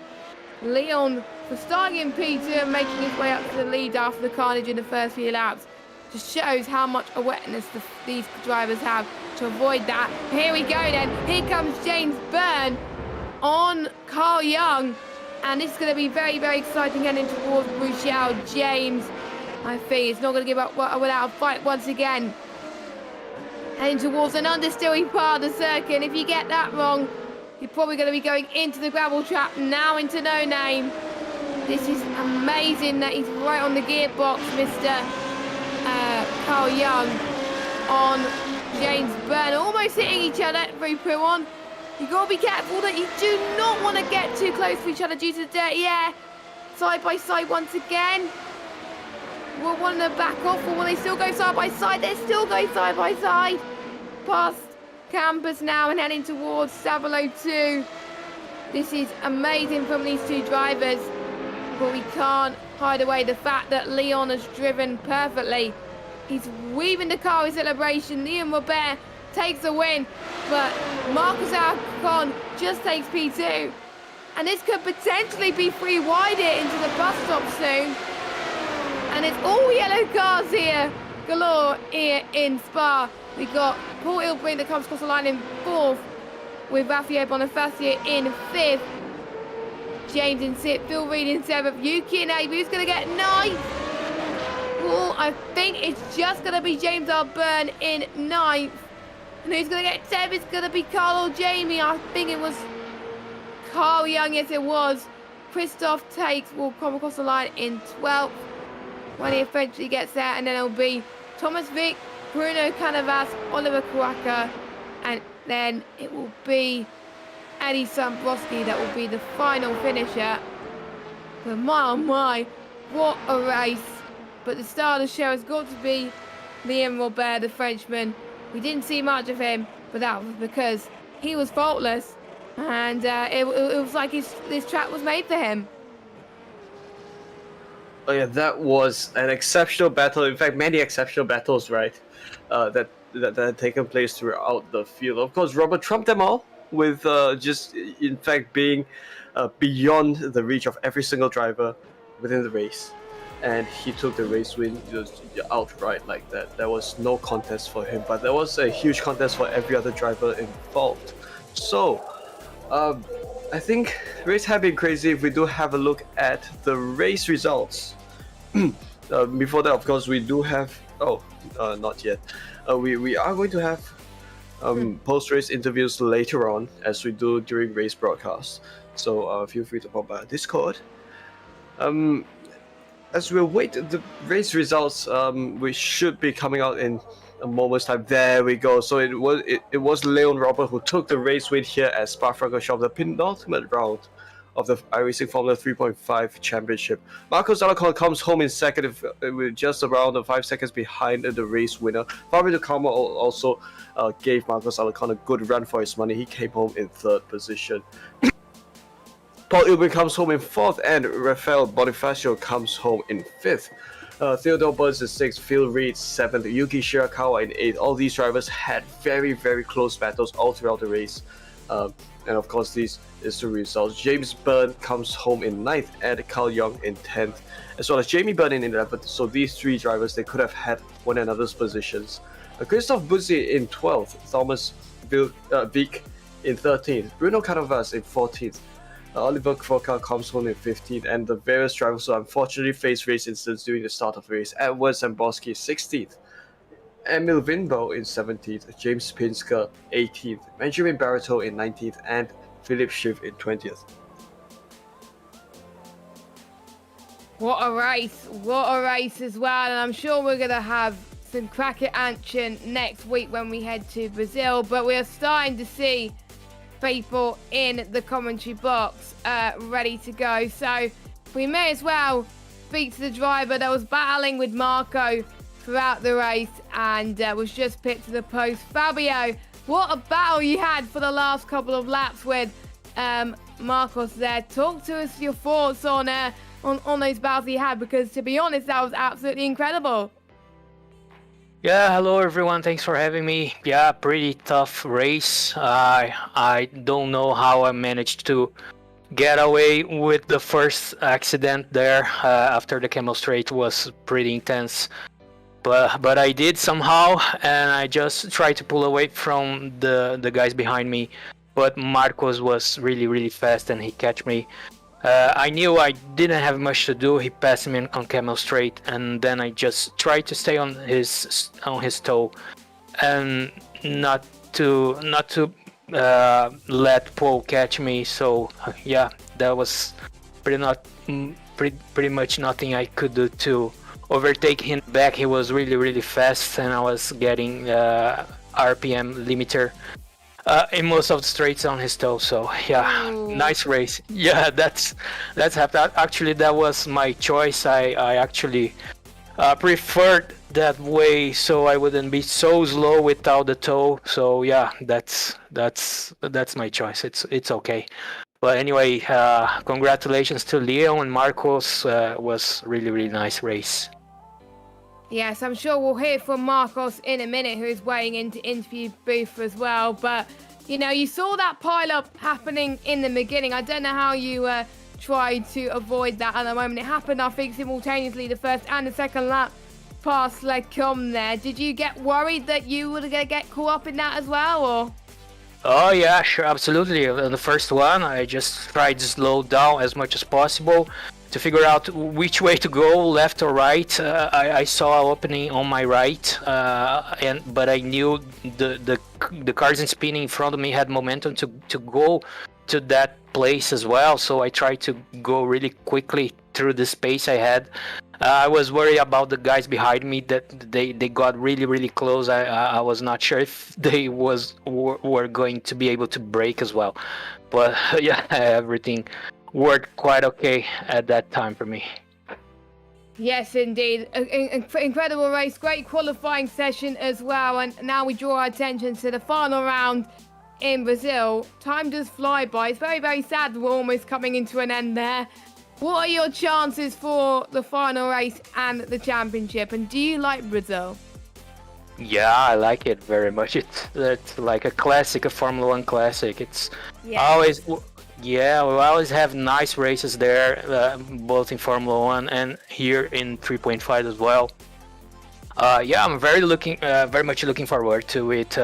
Leon, for starting in P2 and making his way up to the lead after the carnage in the first few laps, just shows how much awareness these drivers have to avoid that. Here we go then. Here comes James Byrne on Carl Young. And this is going to be very, very exciting heading towards Bruchel. James, I think, is not going to give up without a fight once again. Heading towards an understeering part of the circuit. And if you get that wrong, you're probably going to be going into the gravel trap, now into No Name. This is amazing that he's right on the gearbox, Mr. Carl Young on James Byrne. Almost hitting each other through Pouon. You've got to be careful that you do not want to get too close to each other due to the dirty air. Side by side once again. Will one of them back off, or will they still go side by side? They're still going side by side. Past Campus now and heading towards Savalo 2. This is amazing from these two drivers, but we can't hide away the fact that Leon has driven perfectly. He's weaving the car in celebration. Liam Robert takes the win, but Marcus Alcon just takes P2. And this could potentially be free wide here into the bus stop soon. And it's all yellow cars here, galore here in Spa. We got Paul Ilbrink that comes across the line in 4th, with Rafael Bonifacio in 5th. James in 6th, Bill Reed in 7th, Yuki in 8th. Who's going to get 9th? Oh, I think it's just going to be James R. Byrne in 9th. And who's going to get 10th? It's going to be Carl or Jamie. I think it was Carl Young. Yes, it was. Christoph Takes will come across the line in 12th when he eventually gets there. And then it'll be Thomas Vick, Bruno Canavas, Oliver Kawaka, and then it will be Eddie Sambrowski that will be the final finisher. But my, oh my, what a race. But the star of the show has got to be Liam Robert, the Frenchman. We didn't see much of him, but that was because he was faultless. And it was like this track was made for him. Oh yeah, that was an exceptional battle. In fact, many exceptional battles, right? That had taken place throughout the field. Of course, Robert trumped them all with just, in fact, being beyond the reach of every single driver within the race. And he took the race win just outright like that. There was no contest for him, but there was a huge contest for every other driver involved. So, I think race had been crazy. If we do have a look at the race results. Before that, of course, we do have... not yet. We are going to have post-race interviews later on, as we do during race broadcasts. So feel free to pop by our Discord. As we wait the race results, we should be coming out in a moment's time. There we go. So it was Leon Robert who took the race win here at Spa-Francorchamps, the penultimate round of the iRacing Formula 3.5 Championship. Marcos Alcon comes home in second, with just around 5 seconds behind the race winner. Fabio Carmo also gave Marcos Alcon a good run for his money. He came home in 3rd position. Paul Ilbin comes home in 4th, and Rafael Bonifacio comes home in 5th. Theodore Burns is 6th, Phil Reed 7th, Yuki Shirakawa in 8th. All these drivers had very, very close battles all throughout the race. And of course, this is the results. James Byrne comes home in 9th, and Carl Young in 10th, as well as Jamie Byrne in 11th. So these 3 drivers, they could have had one another's positions. Christoph Buzzi in 12th, Thomas Vick in 13th, Bruno Canavas in 14th. Oliver Kvoka comes home in 15th, and the various drivers who unfortunately faced race incidents during the start of the race. Edward Zamboski 16th, Emil Winbo in 17th, James Pinsker 18th, Benjamin Barreto in 19th, and Philip Schiff in 20th. What a race as well, and I'm sure we're going to have some cracker action next week when we head to Brazil. But we are starting to see people in the commentary box ready to go. So we may as well speak to the driver that was battling with Marco throughout the race and was just picked to the post. Fabio, what a battle you had for the last couple of laps with Marcos there. Talk to us your thoughts on those battles you had, because to be honest, that was absolutely incredible. Yeah, hello everyone. Thanks for having me. Yeah, pretty tough race. I don't know how I managed to get away with the first accident there after the Camel Straight was pretty intense. But I did somehow, and I just tried to pull away from the guys behind me. But Marcos was really fast and he catch me. I knew I didn't have much to do. He passed me on Camel Straight, and then I just tried to stay on his toe and not to let Paul catch me. So yeah, that was pretty much nothing I could do to overtake him back. He was really fast, and I was getting RPM limiter in most of the straights on his toe. So yeah, nice race. Yeah, that's happened. Actually, that was my choice. I actually preferred that way, so I wouldn't be so slow without the toe. So yeah, that's my choice. It's okay. But anyway, congratulations to Leo and Marcos. Was really nice race. Yes, I'm sure we'll hear from Marcos in a minute, who is weighing into interview booth as well. But, you know, you saw that pile-up happening in the beginning. I don't know how you tried to avoid that at the moment. It happened, I think, simultaneously the first and the second lap past Lecom there. Did you get worried that you were going to get caught up in that as well, or...? Oh yeah, sure, absolutely. In the first one, I just tried to slow down as much as possible to figure out which way to go, left or right. I saw an opening on my right, but I knew the cars in spinning in front of me had momentum to go to that place as well. So I tried to go really quickly through the space I had. I was worried about the guys behind me, that they got really close. I was not sure if they were going to be able to brake as well. But yeah, everything worked quite okay at that time for me. Yes, indeed. Incredible race, great qualifying session as well. And now we draw our attention to the final round in Brazil. Time does fly by. It's very sad we're almost coming into an end there. What are your chances for the final race and the championship? And do you like Brazil? Yeah, I like it very much. It's like a classic, a Formula 1 classic. It's always... Yeah, we always have nice races there, both in Formula 1 and here in 3.5 as well. Yeah, I'm very much looking forward to it.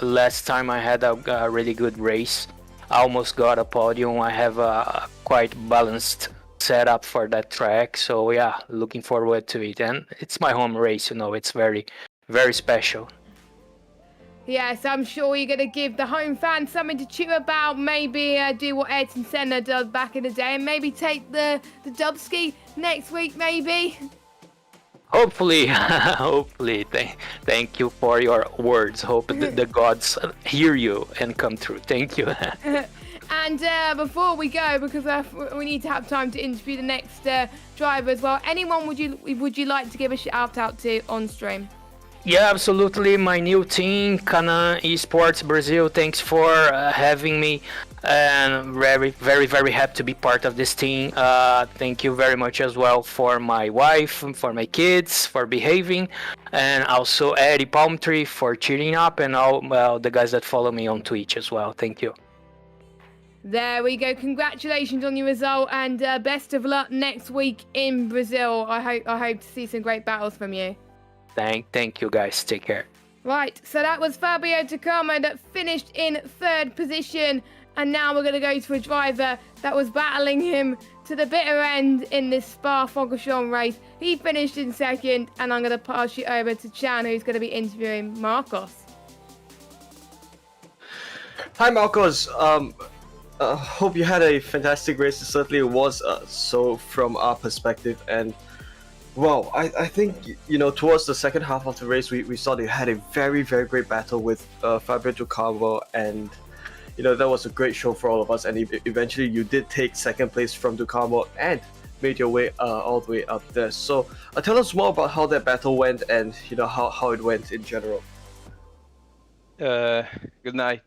Last time I had a really good race. I almost got a podium. I have a quite balanced setup for that track. So yeah, looking forward to it. And it's my home race, you know, it's very special. Yes, I'm sure you're going to give the home fans something to cheer about. Maybe do what Ayrton Senna does back in the day and maybe take the Dubski next week, maybe. Hopefully. Thank you for your words. Hope the gods hear you and come through. Thank you. And before we go, because we need to have time to interview the next driver as well, anyone would you like to give a shout out to on stream? Yeah, absolutely. My new team, Canaan Esports Brazil. Thanks for having me, and very happy to be part of this team. Thank you very much as well for my wife, for my kids, for behaving, and also Eddie Palmtree for cheering up, and all the guys that follow me on Twitch as well. Thank you. There we go. Congratulations on your result, and best of luck next week in Brazil. I hope to see some great battles from you. Thank you guys. Take care. Right, so that was Fabio Takamo that finished in third position, and now we're going to go to a driver that was battling him to the bitter end in this Spa-Francorchamps race. He finished in second, and I'm going to pass you over to Chan, who's going to be interviewing Marcos. Hi Marcos, hope you had a fantastic race. It certainly was so from our perspective, and Wow, I think, towards the second half of the race, we saw they had a very, very great battle with Fabio Ducamo, and, that was a great show for all of us, and eventually you did take second place from Ducamo and made your way all the way up there. So tell us more about how that battle went and, how it went in general. Good night.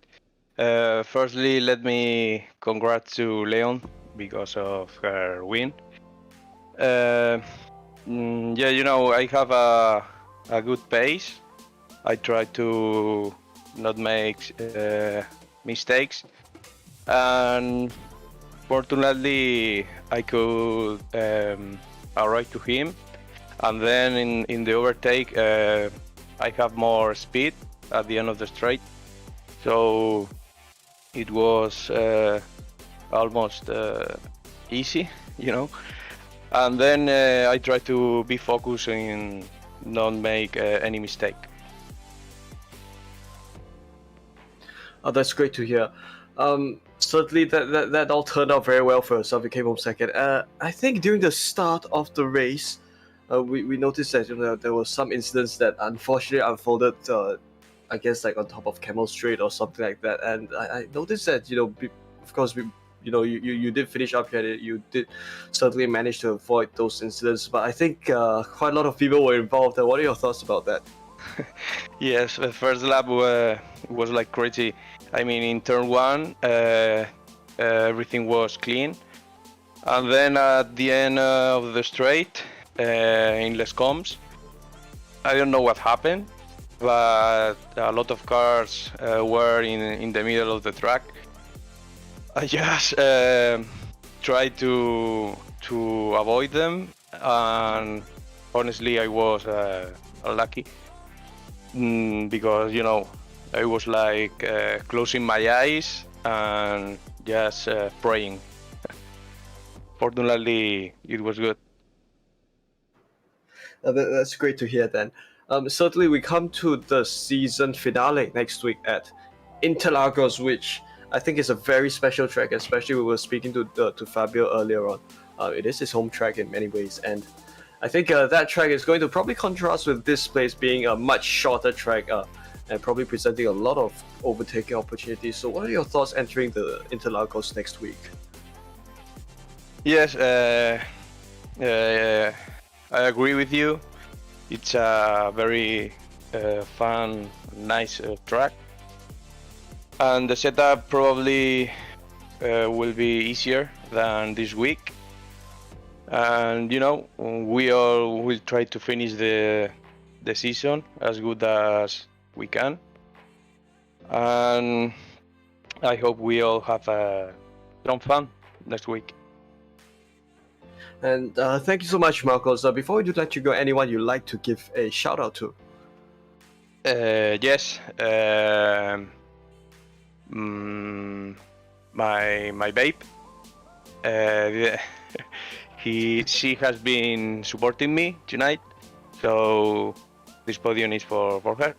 Firstly, let me congrats to Leon because of her win. I have a good pace. I try to not make mistakes, and fortunately I could arrive to him. And then in the overtake, I have more speed at the end of the straight, so it was almost easy, And then I try to be focused and not make any mistake. Oh, that's great to hear. Certainly that all turned out very well for yourself. You came home second. I think during the start of the race, we noticed that there were some incidents that unfortunately unfolded. I guess like on top of Camel Straight or something like that. And I noticed that of course you did finish up here. You did certainly manage to avoid those incidents, but I think quite a lot of people were involved. What are your thoughts about that? Yes, the first lap was like crazy. I mean, in turn one, everything was clean, and then at the end of the straight in Les Combes, I don't know what happened, but a lot of cars were in the middle of the track. I just tried to avoid them, and honestly, I was unlucky because I was like closing my eyes and just praying. Fortunately, it was good. That's great to hear. Then, certainly, we come to the season finale next week at Interlagos, which I think it's a very special track, especially we were speaking to Fabio earlier on. It is his home track in many ways, and I think that track is going to probably contrast with this place being a much shorter track and probably presenting a lot of overtaking opportunities. So what are your thoughts entering the Interlagos next week? Yes, I agree with you. It's a very fun, nice track. And the setup probably will be easier than this week. And we all will try to finish the season as good as we can. And I hope we all have some fun next week. And thank you so much, Marcos. Before we do let you go, anyone you'd like to give a shout out to? Yes. My babe. She has been supporting me tonight, so this podium is for her.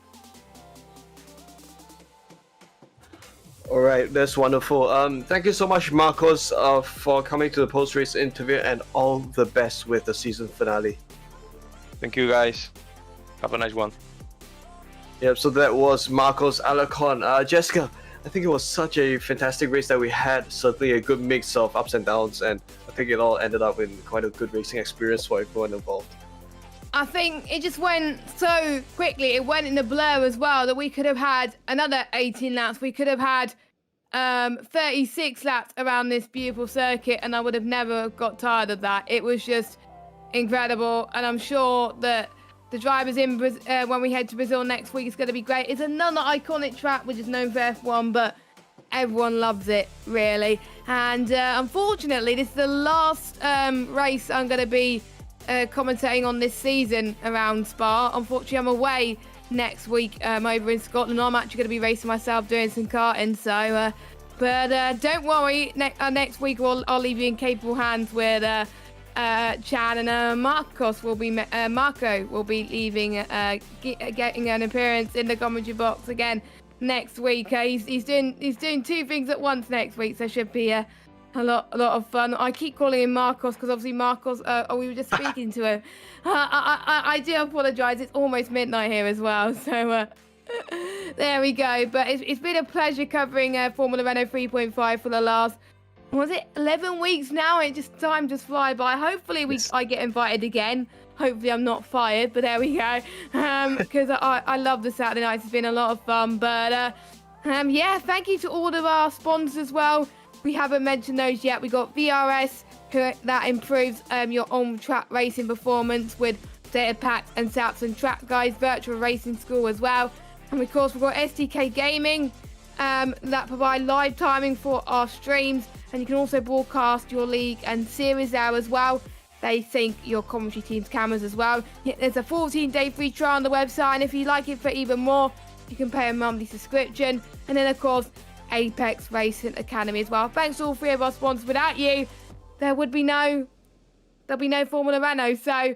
All right, that's wonderful. Thank you so much, Marcos, for coming to the post-race interview, and all the best with the season finale. Thank you, guys. Have a nice one. Yep, so that was Marcos Alarcon. Jessica, I think it was such a fantastic race that we had. Certainly a good mix of ups and downs, and I think it all ended up in quite a good racing experience for everyone involved. I think it just went so quickly. It went in a blur as well that we could have had another 18 laps. We could have had 36 laps around this beautiful circuit, and I would have never got tired of that. It was just incredible, and I'm sure that the drivers in when we head to Brazil next week is going to be great. It's another iconic track which is known for F1, but everyone loves it, really. And unfortunately, this is the last race I'm going to be commentating on this season around Spa. Unfortunately, I'm away next week over in Scotland. I'm actually going to be racing myself, doing some karting. So, but don't worry. Next week, I'll leave you in capable hands with Chan and Marco will be leaving, getting an appearance in the commentary box again next week. He's doing two things at once next week, so should be a lot of fun. I keep calling him Marcos because obviously Marcos, we were just speaking to him. I do apologise. It's almost midnight here as well. So there we go. But it's been a pleasure covering Formula Renault 3.5 for the last, was it 11 weeks now? Time just fly by. Hopefully I get invited again. Hopefully I'm not fired, but there we go. Because I love the Saturday nights. It's been a lot of fun. But yeah, thank you to all of our sponsors as well. We haven't mentioned those yet. We got VRS, that improves your on-track racing performance with data packs and setups and track guides, virtual racing school as well. And of course, we've got SDK Gaming that provide live timing for our streams. And you can also broadcast your league and series there as well. They sync your commentary team's cameras as well. There's a 14-day free trial on the website. And if you like it for even more, you can pay a monthly subscription. And then, of course, Apex Racing Academy as well. Thanks to all three of our sponsors. Without you, there'll be no Formula Renault. So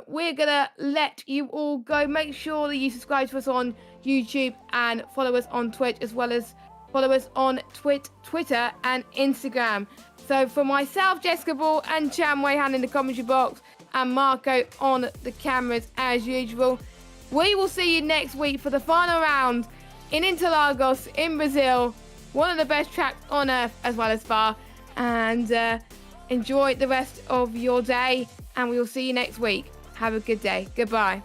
we're gonna let you all go. Make sure that you subscribe to us on YouTube and follow us on Twitch, as well as follow us on Twitter and Instagram. So for myself, Jessica Ball, and Chan Wei-Han in the commentary box, and Marco on the cameras as usual, we will see you next week for the final round in Interlagos in Brazil, one of the best tracks on earth as well as Spa. And enjoy the rest of your day, and we will see you next week. Have a good day. Goodbye.